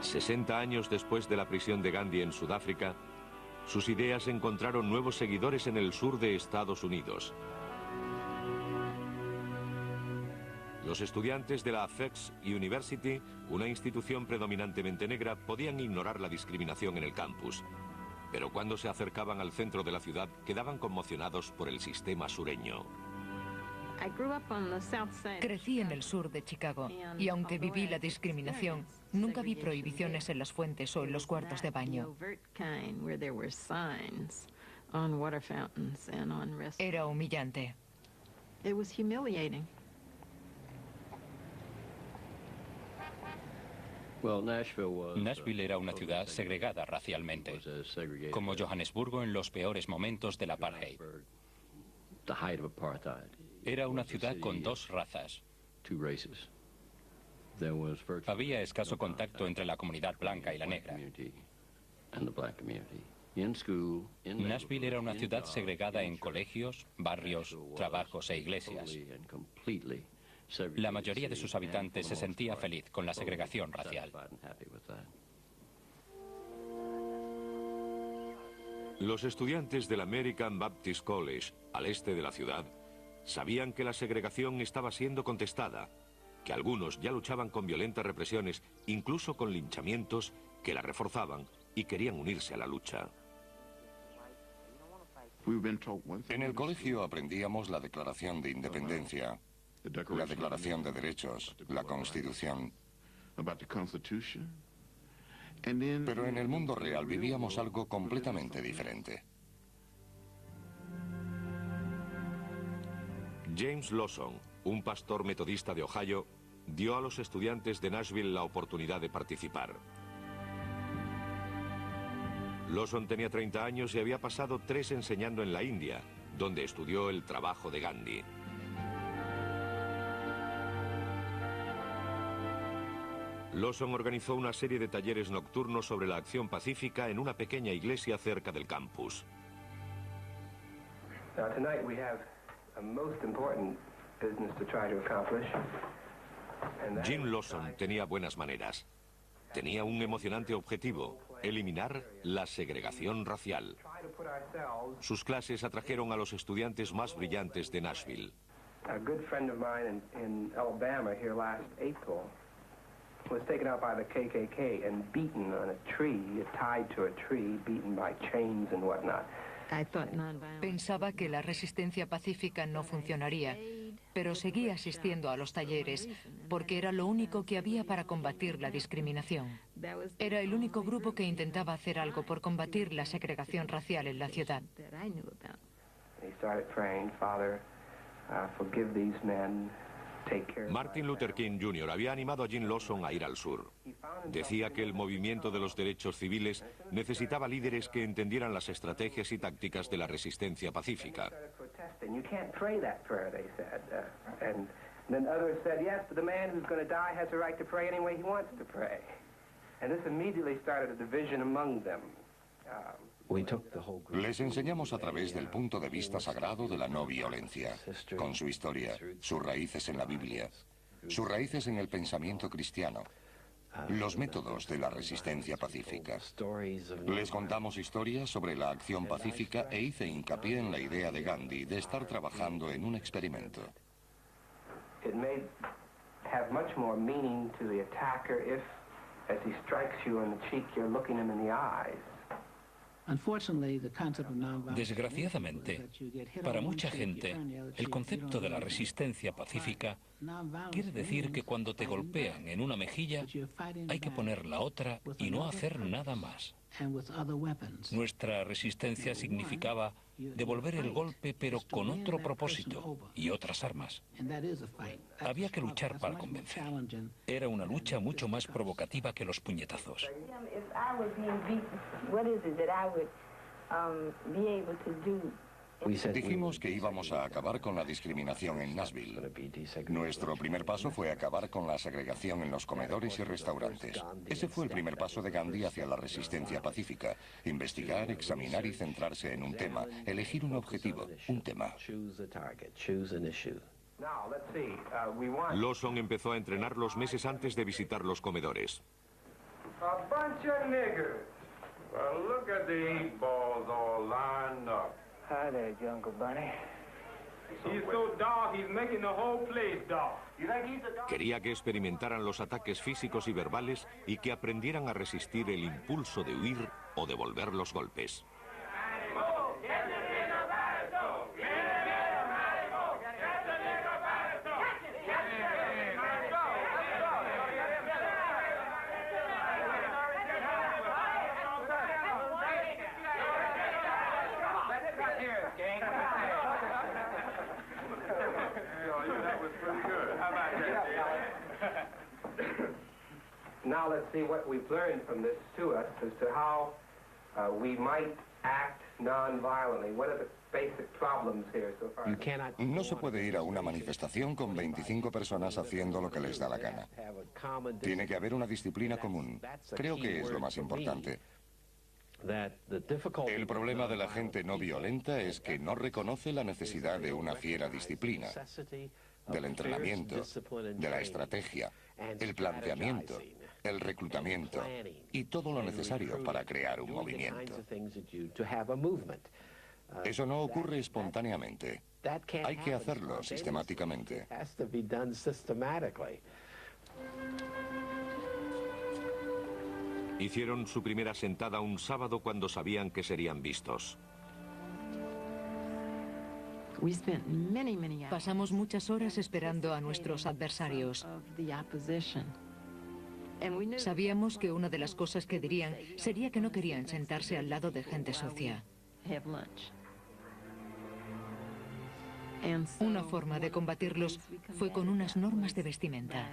60 años después de la prisión de Gandhi en Sudáfrica, sus ideas encontraron nuevos seguidores en el sur de Estados Unidos. Los estudiantes de la FEX University, una institución predominantemente negra, podían ignorar la discriminación en el campus. Pero cuando se acercaban al centro de la ciudad, quedaban conmocionados por el sistema sureño. Crecí en el sur de Chicago y aunque viví la discriminación, nunca vi prohibiciones en las fuentes o en los cuartos de baño. Era humillante. Nashville era una ciudad segregada racialmente, como Johannesburgo en los peores momentos del apartheid. Era una ciudad con dos razas. Había escaso contacto entre la comunidad blanca y la negra. Nashville era una ciudad segregada en colegios, barrios, trabajos e iglesias. La mayoría de sus habitantes se sentía feliz con la segregación racial. Los estudiantes del American Baptist College, al este de la ciudad, sabían que la segregación estaba siendo contestada, que algunos ya luchaban con violentas represiones, incluso con linchamientos que la reforzaban y querían unirse a la lucha. En el colegio aprendíamos la Declaración de Independencia, la Declaración de Derechos, la Constitución. Pero en el mundo real vivíamos algo completamente diferente. James Lawson, un pastor metodista de Ohio, dio a los estudiantes de Nashville la oportunidad de participar. Lawson tenía 30 años y había pasado 3 enseñando en la India, donde estudió el trabajo de Gandhi. Lawson organizó una serie de talleres nocturnos sobre la acción pacífica en una pequeña iglesia cerca del campus. Jim Lawson tenía buenas maneras. Tenía un emocionante objetivo: eliminar la segregación racial. Sus clases atrajeron a los estudiantes más brillantes de Nashville. Was taken out by the KKK and beaten on a tree, tied to a tree, beaten by chains and whatnot. Pensaba que la resistencia pacífica no funcionaría, pero seguí asistiendo a los talleres porque era lo único que había para combatir la discriminación. Era el único grupo que intentaba hacer algo por combatir la segregación racial en la ciudad. He started praying, Father, forgive these men. Martin Luther King Jr. había animado a Jim Lawson a ir al sur. Decía que el movimiento de los derechos civiles necesitaba líderes que entendieran las estrategias y tácticas de la resistencia pacífica. Les enseñamos a través del punto de vista sagrado de la no violencia, con su historia, sus raíces en la Biblia, sus raíces en el pensamiento cristiano, los métodos de la resistencia pacífica. Les contamos historias sobre la acción pacífica e hice hincapié en la idea de Gandhi de estar trabajando en un experimento. Desgraciadamente, para mucha gente, el concepto de la resistencia pacífica quiere decir que cuando te golpean en una mejilla, hay que poner la otra y no hacer nada más. Nuestra resistencia significaba devolver el golpe pero con otro propósito y otras armas. Había que luchar para convencer. Era una lucha mucho más provocativa que los puñetazos. Dijimos que íbamos a acabar con la discriminación en Nashville. Nuestro primer paso fue acabar con la segregación en los comedores y restaurantes. Ese fue el primer paso de Gandhi hacia la resistencia pacífica. Investigar, examinar y centrarse en un tema. Elegir un objetivo, un tema. Lawson empezó a entrenarlos meses antes de visitar los comedores. A bunch of niggers. Well, look at the 8 balls all lined up. Hi there, Jungle Bunny. He's so dark, he's making the whole place dark. Quería que experimentaran los ataques físicos y verbales y que aprendieran a resistir el impulso de huir o devolver los golpes. Now let's see what we've learned from this to us as to how we might act non-violently. What are the basic problems here so far? No se puede ir a una manifestación con 25 personas haciendo lo que les da la gana. Tiene que haber una disciplina común. Creo que es lo más importante. El problema de la gente no violenta es que no reconoce la necesidad de una fiera disciplina, del entrenamiento, de la estrategia, el planteamiento, el reclutamiento y todo lo necesario para crear un movimiento. Eso no ocurre espontáneamente. Hay que hacerlo sistemáticamente. Hicieron su primera sentada un sábado cuando sabían que serían vistos. Pasamos muchas horas esperando a nuestros adversarios. Sabíamos que una de las cosas que dirían sería que no querían sentarse al lado de gente sucia. Una forma de combatirlos fue con unas normas de vestimenta.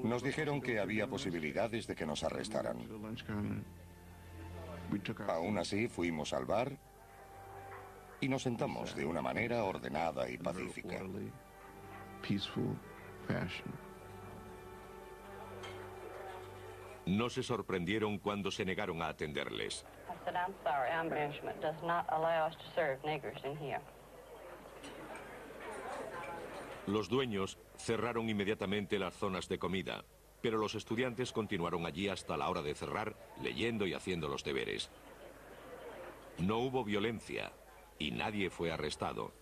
Nos dijeron que había posibilidades de que nos arrestaran. Aún así, fuimos al bar y nos sentamos de una manera ordenada y pacífica. No se sorprendieron cuando se negaron a atenderles. Los dueños cerraron inmediatamente las zonas de comida, pero los estudiantes continuaron allí hasta la hora de cerrar, leyendo y haciendo los deberes. No hubo violencia y nadie fue arrestado.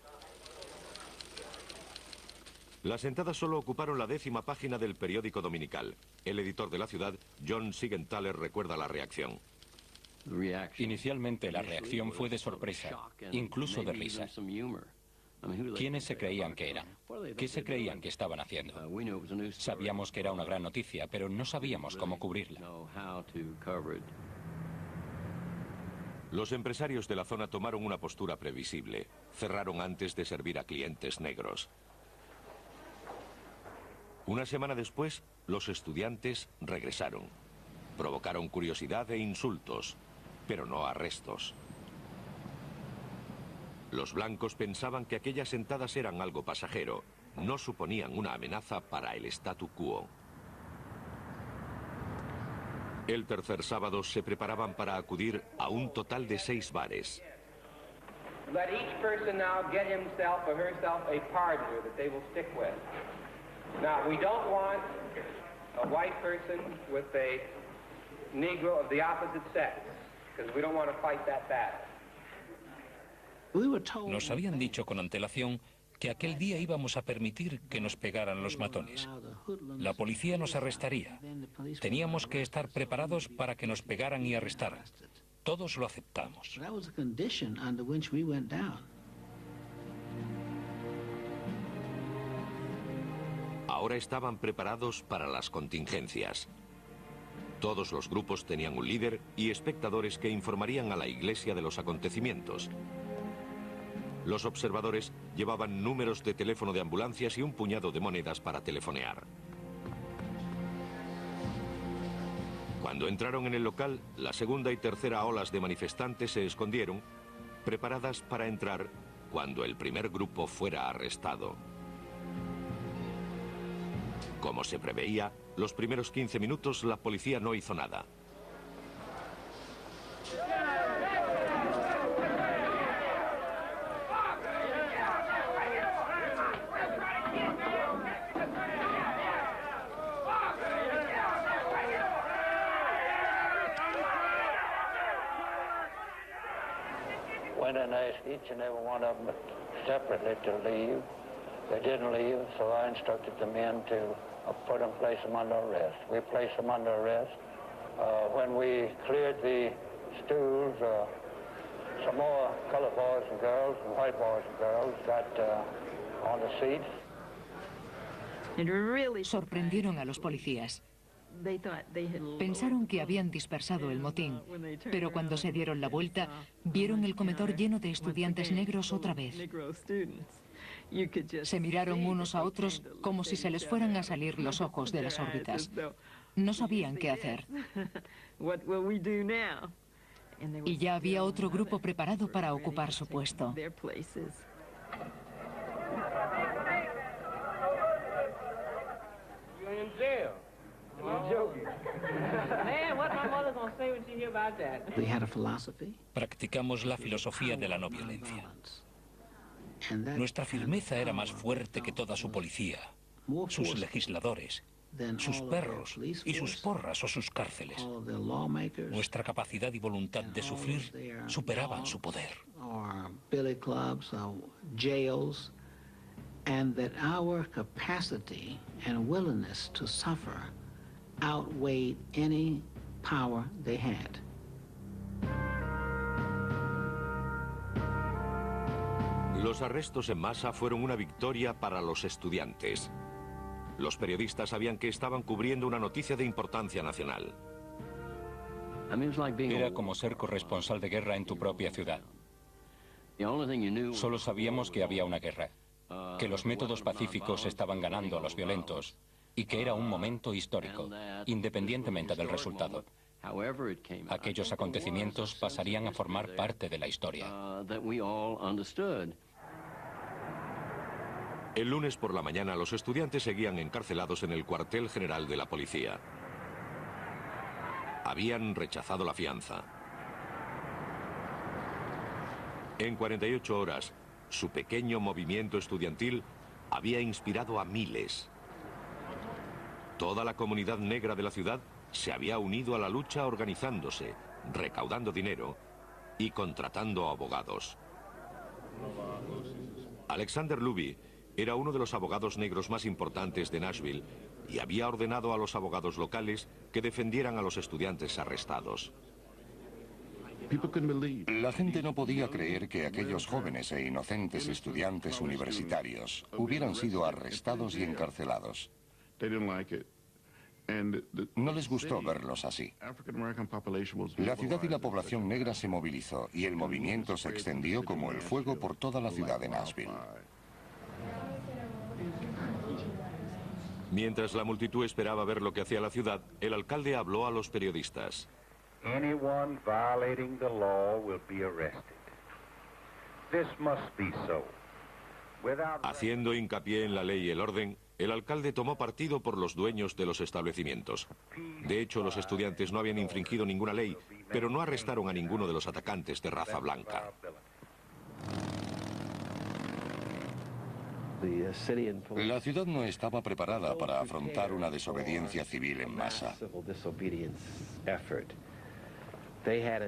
Las sentadas solo ocuparon la 10ª página del periódico dominical. El editor de la ciudad, John Siegenthaler, recuerda la reacción. Inicialmente la reacción fue de sorpresa, incluso de risa. ¿Quiénes se creían que eran? ¿Qué se creían que estaban haciendo? Sabíamos que era una gran noticia, pero no sabíamos cómo cubrirla. Los empresarios de la zona tomaron una postura previsible. Cerraron antes de servir a clientes negros. Una semana después, los estudiantes regresaron. Provocaron curiosidad e insultos, pero no arrestos. Los blancos pensaban que aquellas sentadas eran algo pasajero, no suponían una amenaza para el statu quo. El tercer sábado se preparaban para acudir a un total de 6 bares. Let each person now get himself or herself a partner that they will stick with. Now, we don't want a white person with a Negro of the opposite sex, because we don't want to fight that battle. Nos habían dicho con antelación que aquel día íbamos a permitir que nos pegaran los matones. La policía nos arrestaría. Teníamos que estar preparados para que nos pegaran y arrestaran. Todos lo aceptamos. Ahora estaban preparados para las contingencias. Todos los grupos tenían un líder y espectadores que informarían a la iglesia de los acontecimientos. Los observadores llevaban números de teléfono de ambulancias y un puñado de monedas para telefonear. Cuando entraron en el local, la segunda y tercera olas de manifestantes se escondieron, preparadas para entrar cuando el primer grupo fuera arrestado. Como se preveía, los primeros 15 minutos la policía no hizo nada. went and asked each and every one of them separately to leave. They didn't leave, so I instructed the men to place them under arrest. We placed them under arrest. When we cleared the stools, some more colored boys and girls and white boys and girls got on the seats. Sorprendieron a los policías. Pensaron que habían dispersado el motín, pero cuando se dieron la vuelta, vieron el comedor lleno de estudiantes negros otra vez. Se miraron unos a otros como si se les fueran a salir los ojos de las órbitas. No sabían qué hacer. Y ya había otro grupo preparado para ocupar su puesto. Practicamos la filosofía de la no violencia. Nuestra firmeza era más fuerte que toda su policía, sus legisladores, sus perros y sus porras o sus cárceles. Nuestra capacidad y voluntad de sufrir superaban su poder. And that our capacity and willingness to suffer outweighed any power they had. Los arrestos en masa fueron una victoria para los estudiantes. Los periodistas sabían que estaban cubriendo una noticia de importancia nacional. Era como ser corresponsal de guerra en tu propia ciudad. Solo sabíamos que había una guerra, que los métodos pacíficos estaban ganando a los violentos y que era un momento histórico, independientemente del resultado. Aquellos acontecimientos pasarían a formar parte de la historia. El lunes por la mañana los estudiantes seguían encarcelados en el cuartel general de la policía. Habían rechazado la fianza. En 48 horas, su pequeño movimiento estudiantil había inspirado a miles. Toda la comunidad negra de la ciudad se había unido a la lucha organizándose, recaudando dinero y contratando abogados. Alexander Luby era uno de los abogados negros más importantes de Nashville y había ordenado a los abogados locales que defendieran a los estudiantes arrestados. La gente no podía creer que aquellos jóvenes e inocentes estudiantes universitarios hubieran sido arrestados y encarcelados. No les gustó verlos así. La ciudad y la población negra se movilizó y el movimiento se extendió como el fuego por toda la ciudad de Nashville. Mientras la multitud esperaba ver lo que hacía la ciudad, el alcalde habló a los periodistas. Anyone violating the law will be arrested. This must be so. Haciendo hincapié en la ley y el orden, el alcalde tomó partido por los dueños de los establecimientos. De hecho, los estudiantes no habían infringido ninguna ley, pero no arrestaron a ninguno de los atacantes de raza blanca. La ciudad no estaba preparada para afrontar una desobediencia civil en masa.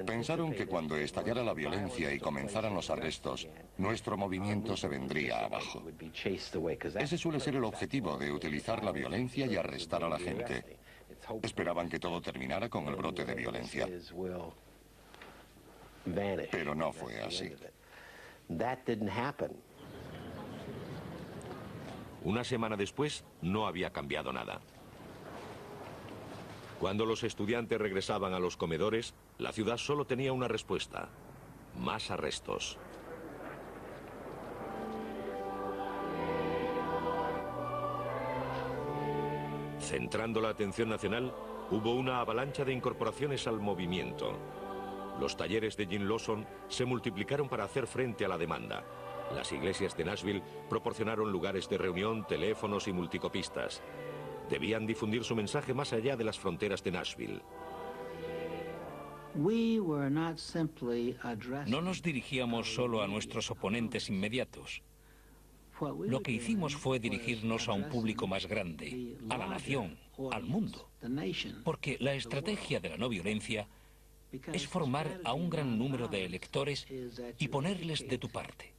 Pensaron que cuando estallara la violencia y comenzaran los arrestos, nuestro movimiento se vendría abajo. Ese suele ser el objetivo de utilizar la violencia y arrestar a la gente. Esperaban que todo terminara con el brote de violencia. Pero no fue así. Una semana después, no había cambiado nada. Cuando los estudiantes regresaban a los comedores, la ciudad solo tenía una respuesta: más arrestos. Centrando la atención nacional, hubo una avalancha de incorporaciones al movimiento. Los talleres de Jim Lawson se multiplicaron para hacer frente a la demanda. Las iglesias de Nashville proporcionaron lugares de reunión, teléfonos y multicopistas. Debían difundir su mensaje más allá de las fronteras de Nashville. No nos dirigíamos solo a nuestros oponentes inmediatos. Lo que hicimos fue dirigirnos a un público más grande, a la nación, al mundo. Porque la estrategia de la no violencia es formar a un gran número de electores y ponerles de tu parte.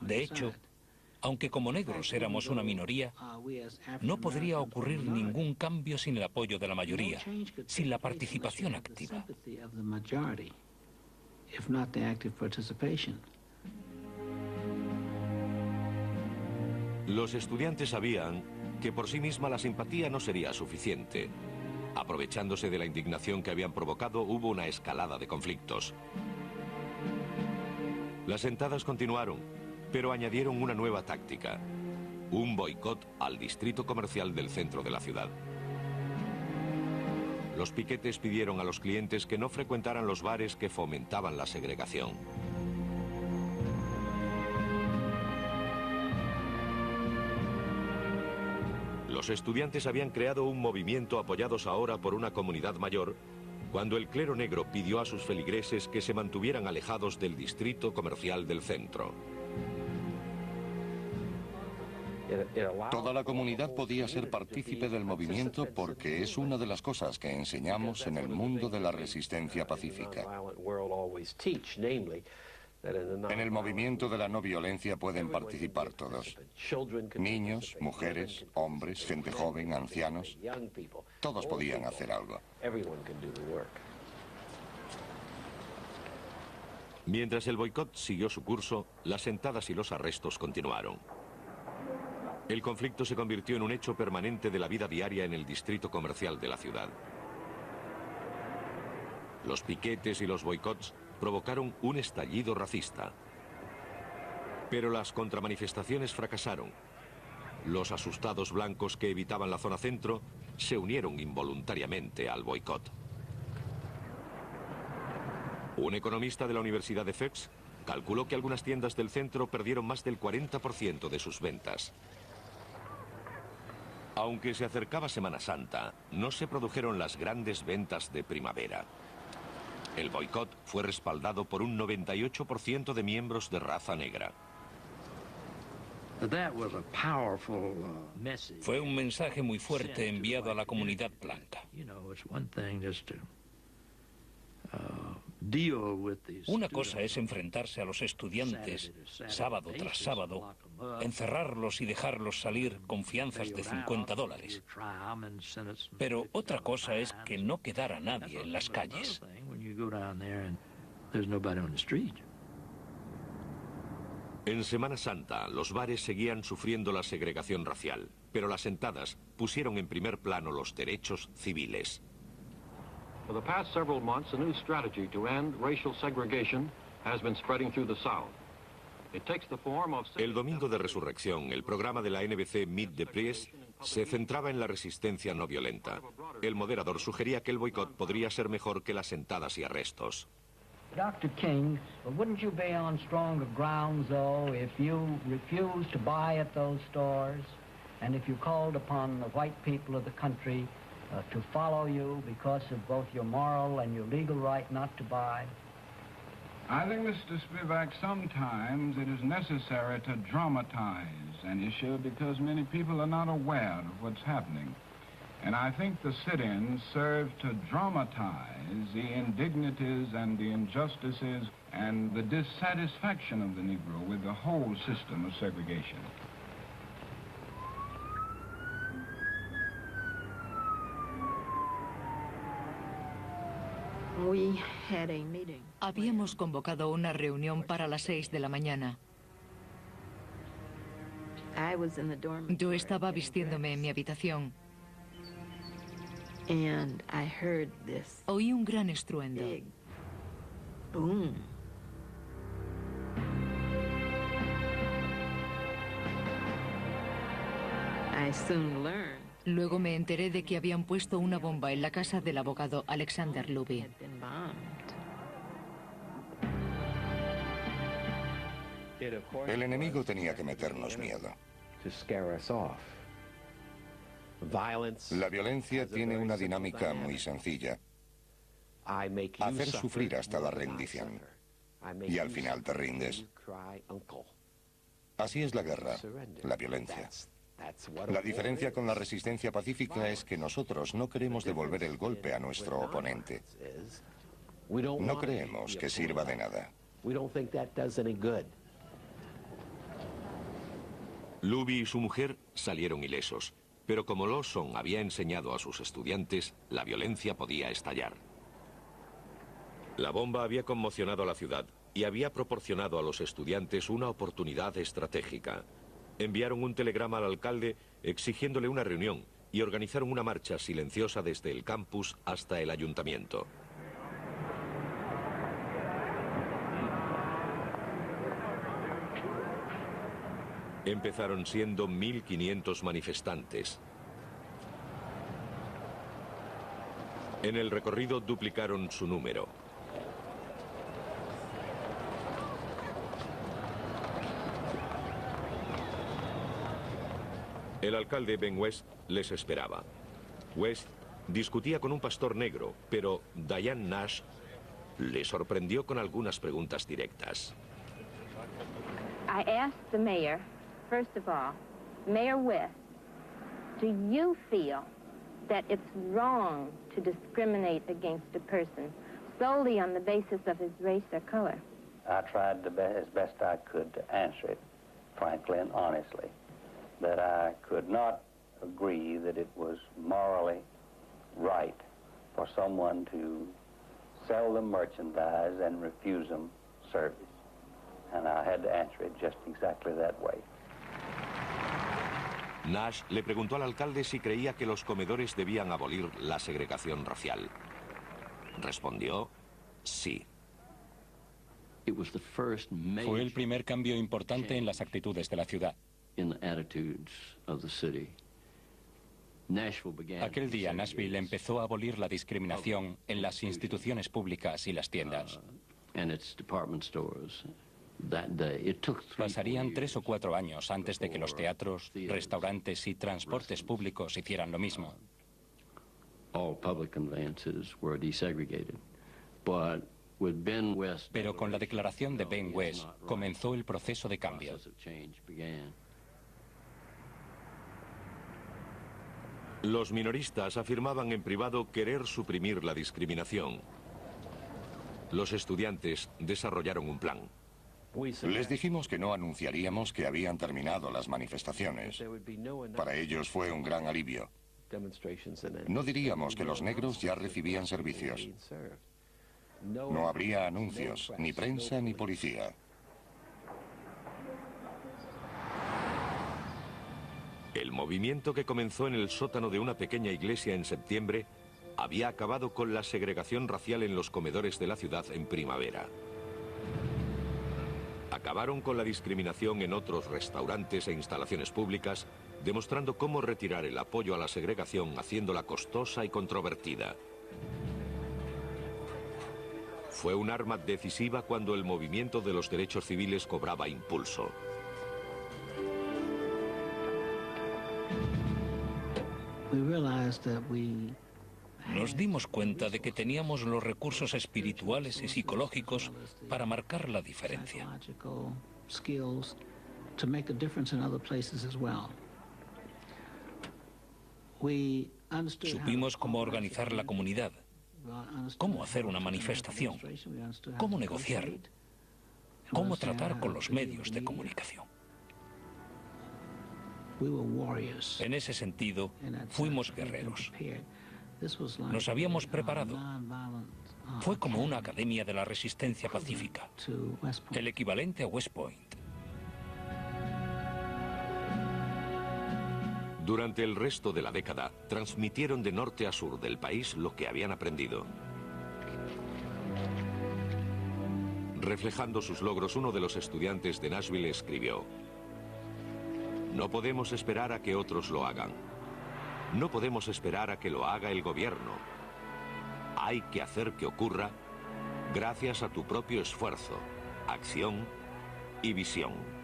De hecho, aunque como negros éramos una minoría, no podría ocurrir ningún cambio sin el apoyo de la mayoría, sin la participación activa. Los estudiantes sabían que por sí misma la simpatía no sería suficiente. Aprovechándose de la indignación que habían provocado, hubo una escalada de conflictos. Las sentadas continuaron, pero añadieron una nueva táctica: un boicot al distrito comercial del centro de la ciudad. Los piquetes pidieron a los clientes que no frecuentaran los bares que fomentaban la segregación. Los estudiantes habían creado un movimiento apoyados ahora por una comunidad mayor, cuando el clero negro pidió a sus feligreses que se mantuvieran alejados del distrito comercial del centro. Toda la comunidad podía ser partícipe del movimiento porque es una de las cosas que enseñamos en el mundo de la resistencia pacífica. En el movimiento de la no violencia pueden participar todos. Niños, mujeres, hombres, gente joven, ancianos. Todos podían hacer algo. Mientras el boicot siguió su curso, las sentadas y los arrestos continuaron. El conflicto se convirtió en un hecho permanente de la vida diaria en el distrito comercial de la ciudad. Los piquetes y los boicots provocaron un estallido racista. Pero las contramanifestaciones fracasaron. Los asustados blancos que evitaban la zona centro se unieron involuntariamente al boicot. Un economista de la Universidad de Féps calculó que algunas tiendas del centro perdieron más del 40% de sus ventas. Aunque se acercaba Semana Santa, no se produjeron las grandes ventas de primavera. El boicot fue respaldado por un 98% de miembros de raza negra. Fue un mensaje muy fuerte enviado a la comunidad blanca. Una cosa es enfrentarse a los estudiantes sábado tras sábado, encerrarlos y dejarlos salir con fianzas de $50. Pero otra cosa es que no quedara nadie en las calles. En Semana Santa, los bares seguían sufriendo la segregación racial, pero las sentadas pusieron en primer plano los derechos civiles. For the past several months, a new strategy to end racial segregation has been spreading through the South. It takes the form of... El domingo de resurrección, el programa de la NBC Meet the Press se centraba en la resistencia no violenta. El moderador sugería que el boicot podría ser mejor que las sentadas y arrestos. Dr. King, wouldn't you be on stronger grounds, though, if you refused to buy at those stores, and if you called upon the white people of the country to follow you because of both your moral and your legal right not to buy? I think, Mr. Spivak, sometimes it is necessary to dramatize an issue because many people are not aware of what's happening. And I think the sit-ins serve to dramatize the indignities and the injustices and the dissatisfaction of the Negro with the whole system of segregation. Habíamos convocado una reunión para las 6 de la mañana. Yo estaba vistiéndome en mi habitación. Oí un gran estruendo. Luego me enteré de que habían puesto una bomba en la casa del abogado Alexander Luby. El enemigo tenía que meternos miedo. La violencia tiene una dinámica muy sencilla. Hacer sufrir hasta la rendición. Y al final te rindes. Así es la guerra, la violencia. La diferencia con la resistencia pacífica es que nosotros no queremos devolver el golpe a nuestro oponente. No creemos que sirva de nada. Luby y su mujer salieron ilesos, pero como Lawson había enseñado a sus estudiantes, la violencia podía estallar. La bomba había conmocionado a la ciudad y había proporcionado a los estudiantes una oportunidad estratégica. Enviaron un telegrama al alcalde exigiéndole una reunión y organizaron una marcha silenciosa desde el campus hasta el ayuntamiento. Empezaron siendo 1.500 manifestantes. En el recorrido duplicaron su número. El alcalde Ben West les esperaba. West discutía con un pastor negro, pero Diane Nash le sorprendió con algunas preguntas directas. I asked the mayor, first of all, Mayor West, do you feel that it's wrong to discriminate against a person solely on the basis of his race or color? I tried as best I could to answer it, frankly and honestly, that I could not agree that it was morally right for someone to sell them merchandise and refuse them service. And I had to answer it just exactly that way. Nash le preguntó al alcalde si creía que los comedores debían abolir la segregación racial. Respondió, sí. Fue el primer cambio importante en las actitudes de la ciudad. Aquel día Nashville empezó a abolir la discriminación en las instituciones públicas y las tiendas. Pasarían 3 o 4 años antes de que los teatros, restaurantes y transportes públicos hicieran lo mismo. Pero con la declaración de Ben West comenzó el proceso de cambio. Los minoristas afirmaban en privado querer suprimir la discriminación. Los estudiantes desarrollaron un plan. Les dijimos que no anunciaríamos que habían terminado las manifestaciones. Para ellos fue un gran alivio. No diríamos que los negros ya recibían servicios. No habría anuncios, ni prensa ni policía. El movimiento que comenzó en el sótano de una pequeña iglesia en septiembre había acabado con la segregación racial en los comedores de la ciudad en primavera. Acabaron con la discriminación en otros restaurantes e instalaciones públicas, demostrando cómo retirar el apoyo a la segregación haciéndola costosa y controvertida. Fue un arma decisiva cuando el movimiento de los derechos civiles cobraba impulso. Nos dimos cuenta de que teníamos los recursos espirituales y psicológicos para marcar la diferencia. Supimos cómo organizar la comunidad, cómo hacer una manifestación, cómo negociar, cómo tratar con los medios de comunicación. En ese sentido, fuimos guerreros. Nos habíamos preparado. Fue como una academia de la resistencia pacífica, el equivalente a West Point. Durante el resto de la década, transmitieron de norte a sur del país lo que habían aprendido. Reflejando sus logros, uno de los estudiantes de Nashville escribió: "No podemos esperar a que otros lo hagan. No podemos esperar a que lo haga el gobierno. Hay que hacer que ocurra gracias a tu propio esfuerzo, acción y visión".